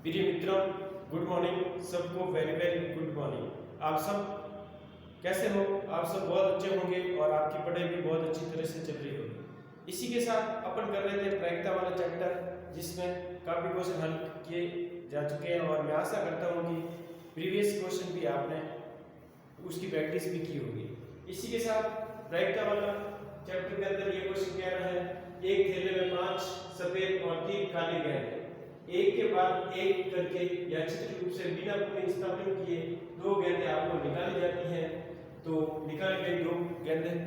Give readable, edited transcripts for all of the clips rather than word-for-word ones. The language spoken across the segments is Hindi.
प्रिय मित्रों, गुड मॉर्निंग। सबको वेरी वेरी गुड मॉर्निंग। आप सब कैसे हो? आप सब बहुत अच्छे होंगे और आपकी पढ़ाई भी बहुत अच्छी तरह से चल रही होगी। इसी के साथ अपन कर रहे थे प्रायिकता वाला चैप्टर, जिसमें काफ़ी क्वेश्चन हल किए जा चुके हैं और मैं आशा करता हूँ कि प्रीवियस क्वेश्चन भी आपने उसकी प्रैक्टिस भी की होगी। इसी के साथ प्रायिकता वाला चैप्टर के अंदर ये क्वेश्चन कह रहा है, एक थैले में 5 सफेद और 3 काले गेंद एक के बाद एक करके यादृच्छिक रूप से बिना पुनर्स्थापन किए दो गेंदें आपको निकाली जाती हैं। तो निकाली गई दो गेंदें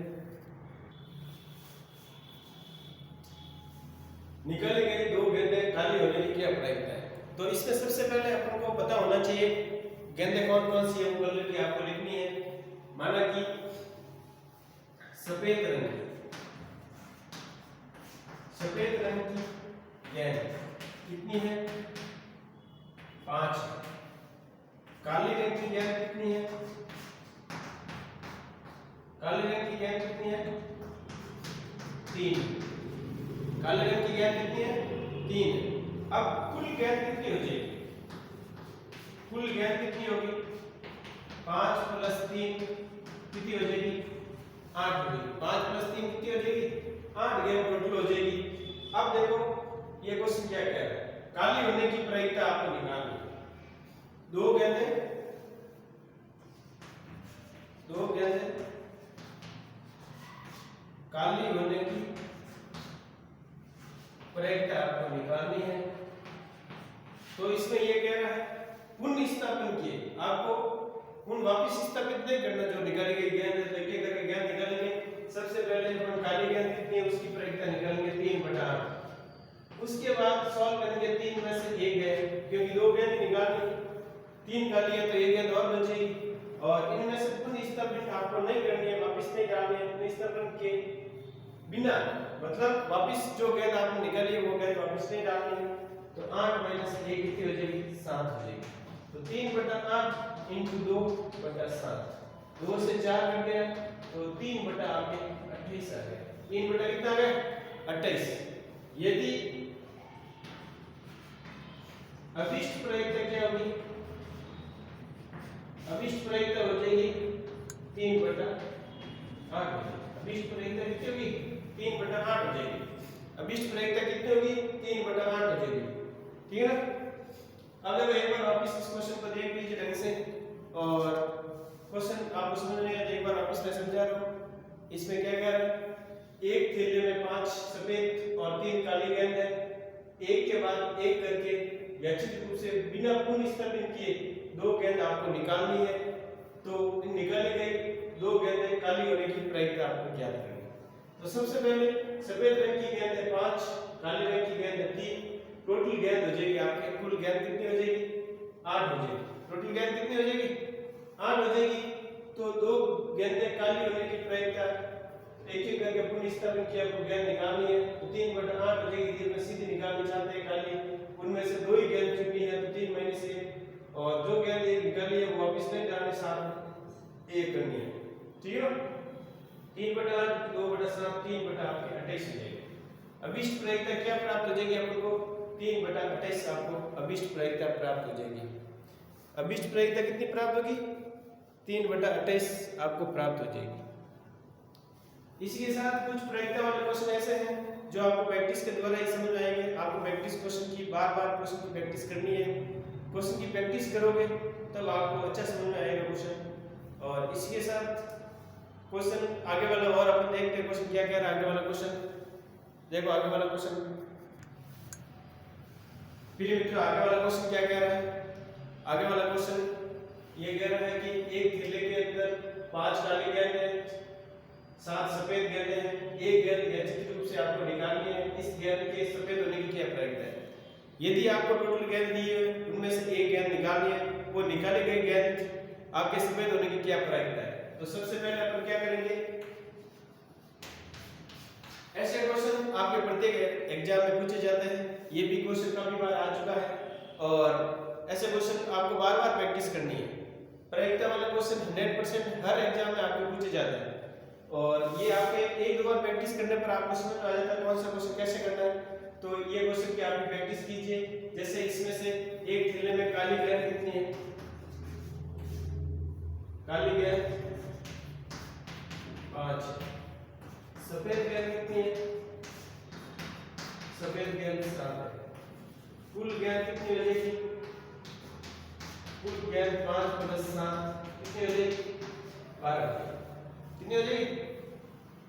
काली होने की क्या प्रायिकता है? तो इसमें सबसे पहले अपन को पता होना चाहिए गेंदें कौन कौन सी है, वो कलर की आपको लिखनी है। माना कि सफेद रंग की गेंद कितनी है? 5। काले रंग की गेंद कितनी है? काले रंग की गेंद कितनी है? 3। काले रंग की गेंद कितनी है? 3। अब कुल गेंद कितनी हो जाएगी? कुल गेंद कितनी होगी? 5 + 3 कितनी हो जाएगी? 8 हो जाएगी। 5 + 3 कितनी हो जाएगी? 8 गेंद टोटल हो जाएगी। अब देखो ये क्वेश्चन क्या कह रहा है, काली होने की प्रायिकता आपको निकालनी है। दो गेंदें काली होने की प्रायिकता आपको निकालनी है। तो इसमें ये कह रहा है पुनः स्थापन किए आपको वापिस स्थापित नहीं करना। जो निकाली गई गेंद लेके करके गेंद निकालेंगे। सबसे पहले हम काली गेंद कितनी है उसकी प्रायिकता निकालेंगे, 3/8। उसके बाद सॉल्व करेंगे 3 में से एक गेंद, क्योंकि दो गेंद निकालनी, 3 काली है तो एक गेंद और बचेगी। और इनमें से पुनः स्थापित आपको नहीं करनी है, वापस नहीं डालनी है। पुनः स्थापन के बिना मतलब वापस जो गेंद आपने निकाली है वो गेंद वापस नहीं डालनी है। तो 8 - 1 कितनी हो जाएगी? 7 हो जाएगी। तो 3/8 × 2/7, 2 से 4 कट गया तो 3/28 आ गया। 3 बटा कितना आ गया? 28। यदि अभिष्ट प्रायिकता क्या होगी? अभिष्ट प्रायिकता हो जाएगी 3/8। अभिष्ट प्रायिकता कितनी होगी? 3/8 हो जाएगी। अभिष्ट प्रायिकता कितनी होगी? 3/8 हो जाएगी। ठीक है ना? अगर एक बार वापस इस क्वेश्चन को देख लीजिए ढंग से, और क्वेश्चन आपको समझ नहीं आया तो एक बार वापस मैं समझा रहा हूँ। इसमें क्या कह रहा है, एक थैले में 5 सफेद और 3 काली गेंद है। एक के बाद एक करके यादृच्छिक रूप से बिना पुनर्स्थापित किए दो गेंद आपको निकालनी है। तो निकाली गई दो गेंदें काली होने की प्रायिकता आपको ज्ञात करनी है। तो सबसे पहले सफेद रंग की गेंद है 5, काले रंग की गेंद है 3। टोटल गेंद हो जाएगी आपके, कुल गेंद कितनी हो जाएगी? 8 हो जाएगी। टोटल गेंद कितनी हो जाएगी? 8 हो जाएगी। तो दो गेंदें काली होने की प्रायिकता एक एक करके पुनर्स्थापित किया आपको गेंद निकालनी है। तो 3/8 हो जाएगी। दिन में सीधी निकालनी चाहते हैं काली, उनमें से दो ही गेंद चुनी है तो 3 में से, और जो गेंद एक निकाली है वो वापस नहीं डालनी, साथ एक करनी है। ठीक है? 3/8 2/7 3/28 हो जाएगी। अभिष्ट प्रायिकता क्या प्राप्त हो जाएगी आपको? 3/28 आपको अभिष्ट प्रायिकता प्राप्त हो जाएगी। अभिष्ट प्रायिकता कितनी प्राप्त होगी? 3/28 आपको प्राप्त हो जाएगी। इसी के साथ कुछ प्रायिकता वाले क्वेश्चन ऐसे हैं जो आपको प्रैक्टिस के द्वारा ही समझ आएंगे। आपको प्रैक्टिस क्वेश्चन की बार-बार क्वेश्चन की प्रैक्टिस करनी है। क्वेश्चन की प्रैक्टिस करोगे तब आपको अच्छा समझ में आएगा क्वेश्चन। और इसी के साथ क्वेश्चन आगे वाला और अपन देखते हैं क्वेश्चन क्या कह रहा है। आगे वाला क्वेश्चन देखो, आगे वाला क्वेश्चन प्रिय मित्रों, आगे वाला क्वेश्चन क्या कह रहा है? आगे वाला क्वेश्चन ये कह रहा है कि एक थैले के अंदर 5 काली गेंद है, 7 सफेद गेंदें हैं। एक गेंद यादृच्छिक रूप से आपको निकालनी है। इस गेंद के सफेद होने की क्या प्रायिकता है? यदि आपको टोटल गेंद दी है उनमें से एक गेंद निकालनी है, वो निकाली गई गेंद आपके सफेद होने की क्या प्रायिकता है? तो सबसे पहले अपन क्या करेंगे, ऐसे क्वेश्चन आपके प्रत्येक एग्जाम में पूछे जाते हैं। ये भी क्वेश्चन काफी बार आ चुका है और ऐसे क्वेश्चन आपको बार-बार प्रैक्टिस करनी है। प्रायिकता वाले क्वेश्चन 100% हर एग्जाम में आपको पूछे जाते हैं और ये आपके एक दो बार प्रैक्टिस करने पर आपको समझ में आ जाता है कौन सा क्वेश्चन कैसे करना है। तो ये क्वेश्चन की आप प्रैक्टिस कीजिए। जैसे इसमें से एक इतने में काली गेंद कितनी है? काली गेंद 5। सफेद गेंद कितनी है? सफेद गेंद 7 है। कुल गेंद कितनी हो जाएगी? कुल गेंद 5 + 7 कितनी हो जाएगी? 12। कितनी हो जाएगी?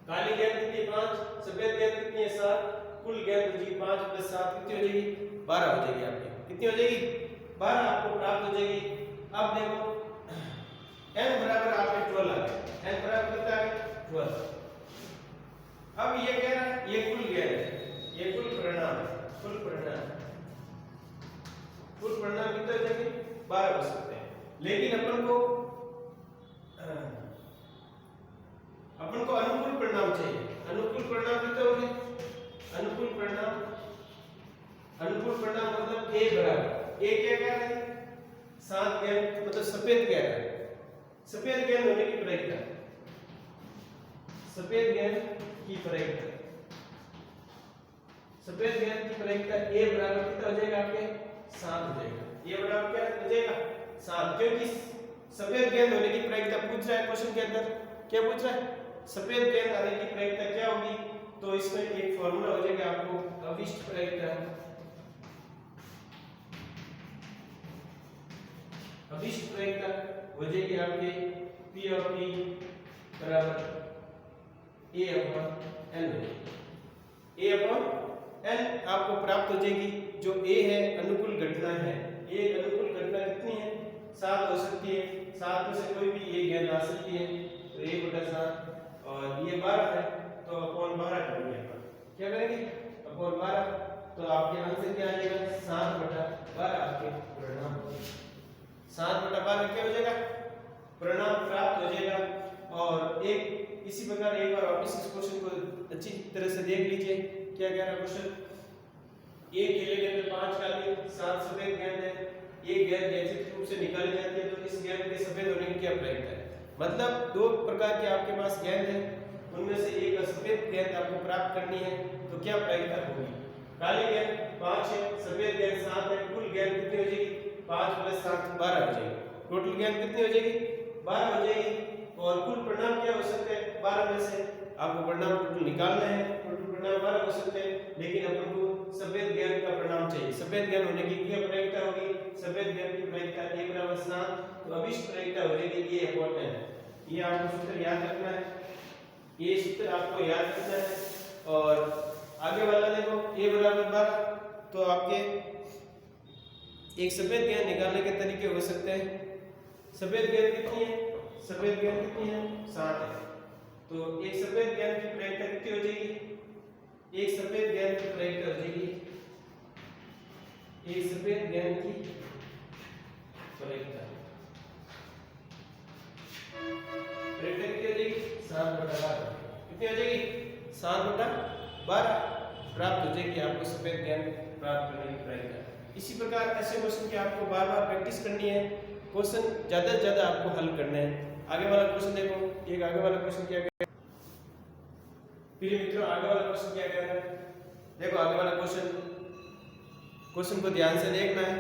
काली गेंद कितनी? 5। सफेद गेंद कितनी है? 7। कुल गेंद हो जाएगी 5 + 7 कितनी हो जाएगी? 12 हो जाएगी आपकी। कितनी हो जाएगी? 12 आपको प्राप्त हो जाएगी। अब देखो n बराबर आपके 12 आ गया। n बराबर कितना आ गया? 12। अब ये कह रहा है ये कुल गेंद है, ये कुल परिणाम है। कुल परिणाम कितने हो जाएंगे? 12 हो सकते हैं। लेकिन अपन को अनुकूल परिणाम चाहिए। अनुकूल परिणाम कितने होंगे? अनुकूल परिणाम मतलब a बराबर a क्या कह रहा है? 7 गेंद मतलब सफेद कह रहा है। सफेद गेंद होने की प्रायिकता, सफेद गेंद की प्रायिकता, सफेद गेंद की प्रायिकता a बराबर कितना हो जाएगा आपके? 7 हो जाएगा। a बराबर क्या हो जाएगा? 7। क्योंकि सफेद गेंद होने की प्रायिकता पूछ रहा है क्वेश्चन के अंदर। क्या पूछ रहा है? सफेद गेंद आने की प्रायिकता क्या होगी? तो इसमें एक फॉर्मूला हो जाएगा आपको अविष्ट प्रायिकता। अविष्ट प्रायिकता हो जाएगी आपके P of T बराबर A/N हो जाएगी। A/N आपको प्राप्त हो जाएगी। जो A है अनुकूल घटना है। A अनुकूल घटना कितनी है? 7 हो सकती है। 7 में से कोई भी एक गेंद आ सकती है, तो 1/7 और ये 12 है तो अपॉन 12 करेंगे अपन। क्या करेंगे? अपॉन 12। तो आपके आंसर क्या आ जाएगा? 7/12 आपके परिणाम। 7/12 क्या हो जाएगा? परिणाम प्राप्त हो जाएगा। और एक इसी प्रकार एक बार वापस इस क्वेश्चन को अच्छी तरह से देख लीजिए। क्या कह रहा है क्वेश्चन? एक केले के अंदर 5 काली 7 सफेद गेंद है। एक गेंद निश्चित रूप से निकाली जाती है, तो इस गेंद के सफेद होने की क्या प्रायिकता है? मतलब दो प्रकार के आपके पास गेंद है, उनमें से एक सफेद गेंद आपको प्राप्त करनी है, तो क्या प्रायिकता होगी? काली गेंद 5 है, सफेद गेंद 7 है। कुल गेंद कितनी हो जाएगी? 5 + 7 12 हो जाएगी। टोटल गेंद कितनी हो जाएगी? 12 हो जाएगी। और कुल परिणाम क्या हो सकते हैं? 12 में से आपको परिणाम टोटल निकालना है। टोटल परिणाम 12 हो सकते हैं, लेकिन अपन को सफेद गेंद का परिणाम चाहिए। सफेद गेंद होने की क्या प्रायिकता होगी? सफेद गेंद की प्रायिकता a बराबर 7, तो अविष्ट प्रायिकता हो जाएगी A/N। ये आपको सूत्र याद रखना है, ये सूत्र आपको याद रखना है। और आगे वाला देखो a बराबर 12, तो आपके एक सफेद गेंद निकालने के तरीके हो सकते हैं। सफेद गेंद कितनी है? सफेद गेंद कितनी है? 7 है। तो एक सफेद गेंद की प्रायिकता कितनी हो जाएगी? एक सफेद गेंद की प्रायिकता हो जाएगी, एक सफेद गेंद की प्रायिकता कितनी हो जाएगी? 7/12। कितनी हो जाएगी? 7/12 प्राप्त हो जाएगी आपको सफेद गेंद प्राप्त करने की प्रायिकता। इसी प्रकार ऐसे क्वेश्चन की आपको बार बार प्रैक्टिस करनी है। क्वेश्चन ज्यादा से ज्यादा आपको हल करने हैं। आगे वाला क्वेश्चन देखो, एक आगे वाला क्वेश्चन क्या कह रहा है? प्रिय मित्रों, आगे वाला क्वेश्चन क्या कह रहा है? देखो आगे वाला क्वेश्चन को ध्यान से देखना है।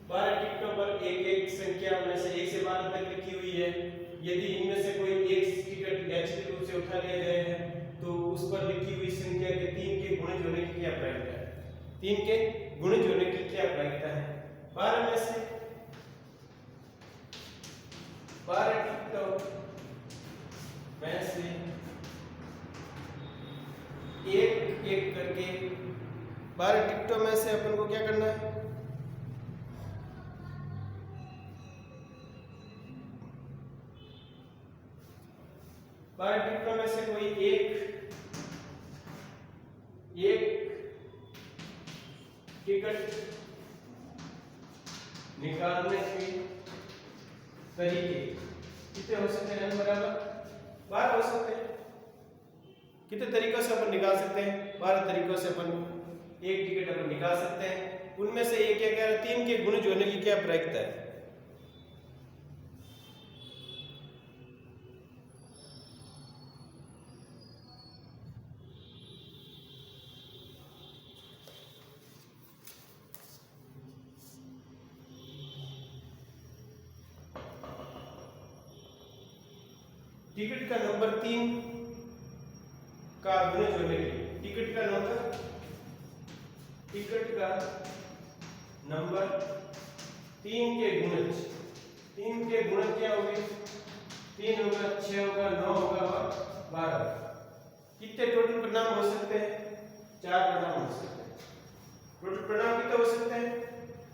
12 टिकटों पर एक एक संख्या में से 1 से 12 तक लिखी हुई है। यदि इनमें से कोई एक टिकट यादृच्छिक रूप से उठा लिया जाए है, तो उस पर लिखी हुई संख्या के 3 के गुणज होने की क्या प्रायिकता है? 3 के गुणज होने की क्या प्रायिकता है? 12 में से 12 टिकटों में से एक एक करके 12 टिकटों में से अपन को क्या करना है? टिकटों में से कोई एक टिकट निकालने के तरीके कितने हो सकते हैं? बराबर 12 हो सकते हैं। कितने तरीकों से अपन निकाल सकते हैं? 12 तरीकों से अपन एक टिकट अपन निकाल सकते हैं। उनमें से एक क्या कह रहा है? 3 के गुणज होने की क्या प्रायिकता है? टिकट का नंबर 3 का गुणज जोड़ने के लिए टिकट का नंबर 3 के गुणज क्या होंगे? 3 होगा, 6 होगा, 9 होगा और 12। कितने टोटल परिणाम हो सकते हैं? 4 परिणाम हो सकते हैं। टोटल परिणाम कितने हो सकते हैं?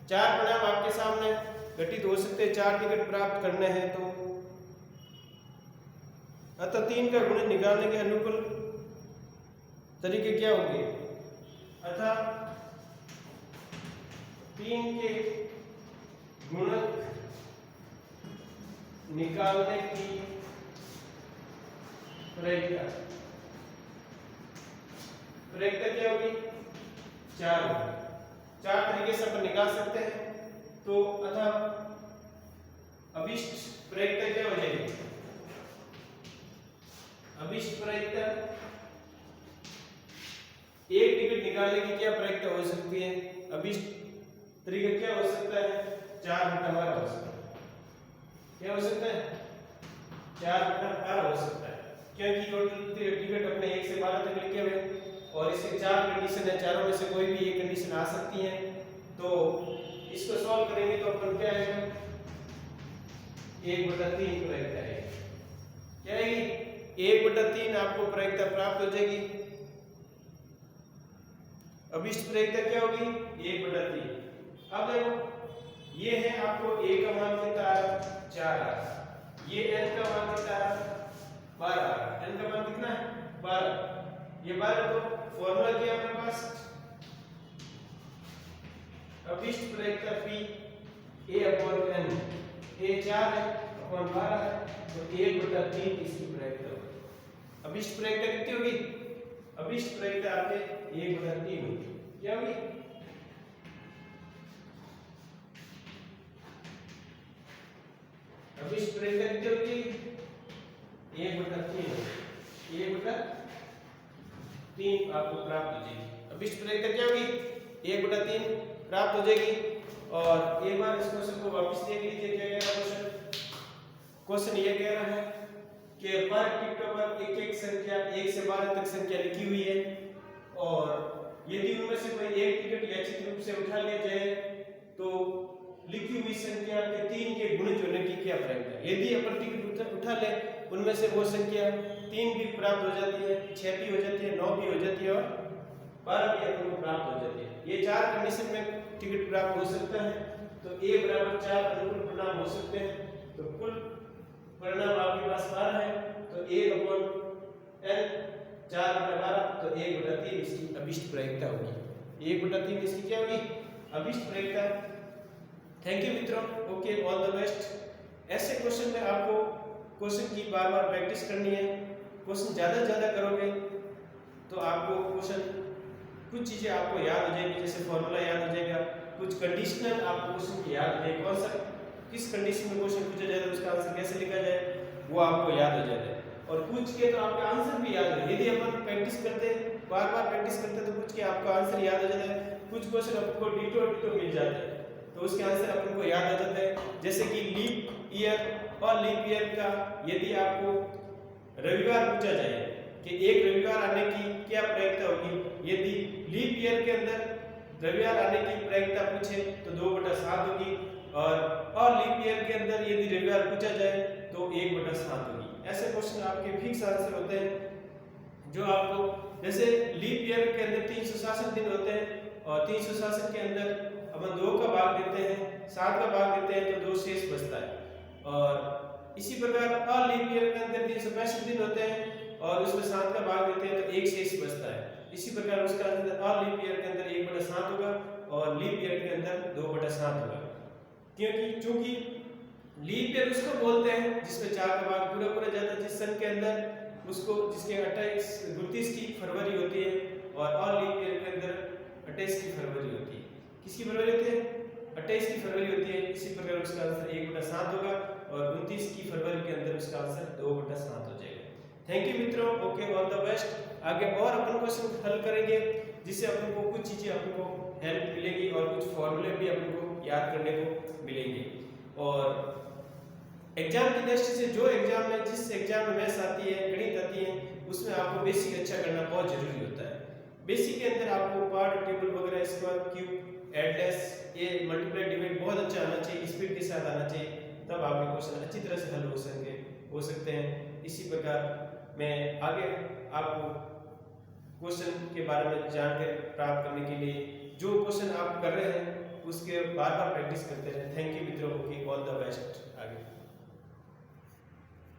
4 परिणाम आपके सामने घटित हो सकते हैं। 4 टिकट प्राप्त करने हैं तो अतः 3 का गुणज निकालने के अनुकूल तरीके क्या होंगे? अतः 3 के गुणक निकालने की प्रक्रिया क्या होगी? 4 होगी। 4 तरीके से अपन निकाल सकते हैं। तो अतः अभिष्ट प्रक्रिया क्या हो जाएगी? अभिष्ट प्रक्रिया एक टिकट निकालने की क्या प्रक्रिया हो सकती है? अभिष्ट तरीका क्या हो सकता है? 4/12 हो सकता है। क्या हो सकता है? 4/12 हो सकता है, क्योंकि टोटल टिकट अपने 1 से 12 तक लिखे हुए और इसके 4 कंडीशन है। चारों में से कोई भी एक कंडीशन आ सकती है। तो इसको सॉल्व करेंगे तो अपन क्या आएगा? 1/3 प्रक्रिया आएगी। क्या आएगी? 1/3 आपको प्रक्रिया प्राप्त हो जाएगी। अभिष्ट प्रक्रिया क्या होगी? 1/3। अब देखो ये है आपको a का मान कितना आ रहा? 4 आ रहा। ये n का मान कितना आ रहा? 12 आ रहा। n का मान कितना है? 12। ये 12 तो फॉर्मूला क्या है अपने पास? अभिष्ट प्रक्रिया p a/n। a 4 है अपॉन 12 है तो 1/3 इसकी प्रक्रिया होगी। अभिष्ट प्रक्रिया कितनी होगी? अभिष्ट प्रक्रिया आपके 1/3 होगी। क्या होगी? अभिष्ट प्रक्रिया कितनी होगी? 1/3 होगी। 1/3 आपको प्राप्त हो जाएगी। अभिष्ट प्रक्रिया क्या होगी? 1/3 प्राप्त हो जाएगी। और एक बार इस क्वेश्चन को वापस देख लीजिए। क्या कह रहा है क्वेश्चन? ये कह रहा है कि पर टिकटों पर एक संख्या 1 से 12 तक संख्या लिखी हुई है और यदि उनमें से कोई एक टिकट यादृच्छिक रूप से उठा लिया जाए तो लिखी हुई संख्या के 3 के गुणज होने की क्या प्रक्रिया? यदि अपन टिकट उठा ले उनमें से वो संख्या 3 भी प्राप्त हो जाती है, 6 भी हो जाती है, 9 भी हो जाती है और 12 भी अपन को प्राप्त हो जाती है। ये 4 कंडीशन में टिकट प्राप्त हो सकता है। तो a बराबर 4 अनुकूल परिणाम हो सकते हैं। तो कुल परिणाम आपके पास 12 है तो 1/n 4/12 तो 1/3 इसकी अभिष्ट प्रक्रिया होगी। 1/3 इसकी क्या होगी? अभिष्ट प्रक्रिया। थैंक यू मित्रों। Okay, all the best. ऐसे क्वेश्चन में आपको क्वेश्चन की बार-बार प्रैक्टिस करनी है। क्वेश्चन ज़्यादा से ज़्यादा करोगे तो आपको क्वेश्चन कुछ चीज़ें आपको याद हो जाएगी, जैसे फॉर्मूला याद हो जाएगा, कुछ कंडीशनल आपको क्वेश्चन की याद हो जाएगी। कौन सा किस कंडीशन में क्वेश्चन पूछा जाए तो उसका आंसर कैसे लिखा जाए वो आपको याद हो जाता है। और पूछ के तो आपका आंसर भी याद है। यदि अपन प्रैक्टिस करते बार-बार प्रैक्टिस करते तो पूछ के आपका आंसर याद हो जाता है। कुछ क्वेश्चन आपको डिटो मिल जाते हैं तो उसके आंसर अपन को याद आ जाता है। जैसे कि लीप ईयर और लीप ईयर का यदि आपको रविवार पूछा जाए कि एक रविवार आने की क्या प्रक्रिया होगी, यदि लीप ईयर के अंदर रविवार आने की प्रक्रिया पूछे तो 2/7 होगी और लीप ईयर के अंदर यदि रविवार पूछा जाए तो 1/7 होगी। ऐसे क्वेश्चन आपके फिक्स आंसर होते हैं जो आपको, जैसे लीप ईयर के अंदर 367 दिन होते हैं और 367 के अंदर अपन 2 का भाग देते हैं, 7 का भाग देते हैं तो 2 शेष बचता है। और इसी प्रकार लीप ईयर के अंदर 365 दिन होते हैं और उसमें 7 का भाग देते हैं तो 1 शेष बचता है। इसी प्रकार उसका आंसर लीप ईयर के अंदर 1/7 होगा और लीप ईयर के अंदर 2/7 होगा। चूंकि लीप ईयर उसको बोलते हैं जिसमें 4 का भाग पूरा जाता है, जिस सन के अंदर उसको जिसके 29 की फरवरी होती है और लीप ईयर के अंदर 28 की फरवरी होती है। किसकी फरवरी होती है? 28 की फरवरी होती है। इसी प्रकार उसका आंसर 1/7 होगा और 29 की फरवरी के अंदर उसका आंसर 2/7 हो जाएगा। थैंक यू मित्रों। Okay, all the best. आगे और अपन क्वेश्चन हल करेंगे जिससे अपन को कुछ चीजें अपन को हेल्प मिलेगी और कुछ फॉर्मूले भी अपन को याद करने को मिलेंगे। और एग्जाम की दृष्टि से जो एग्जाम में जिस एग्जाम में मैथ्स आती है, गणित आती है, उसमें आपको बेसिक अच्छा करना बहुत जरूरी होता है। बेसिक के अंदर आपको पार्ट, टेबल वगैरह, स्क्वायर, क्यूब, एडलेस, ये मल्टीप्लाई, डिवाइड बहुत अच्छा आना चाहिए, स्पीड के साथ आना चाहिए, तब आपके क्वेश्चन अच्छी तरह से हल हो सकते हैं। इसी प्रकार मैं आगे आपको क्वेश्चन के बारे में जानकारी प्राप्त करने के लिए जो क्वेश्चन आप कर रहे हैं उसके बार बार प्रैक्टिस करते रहें। थैंक यू मित्रों, ऑल द बेस्ट।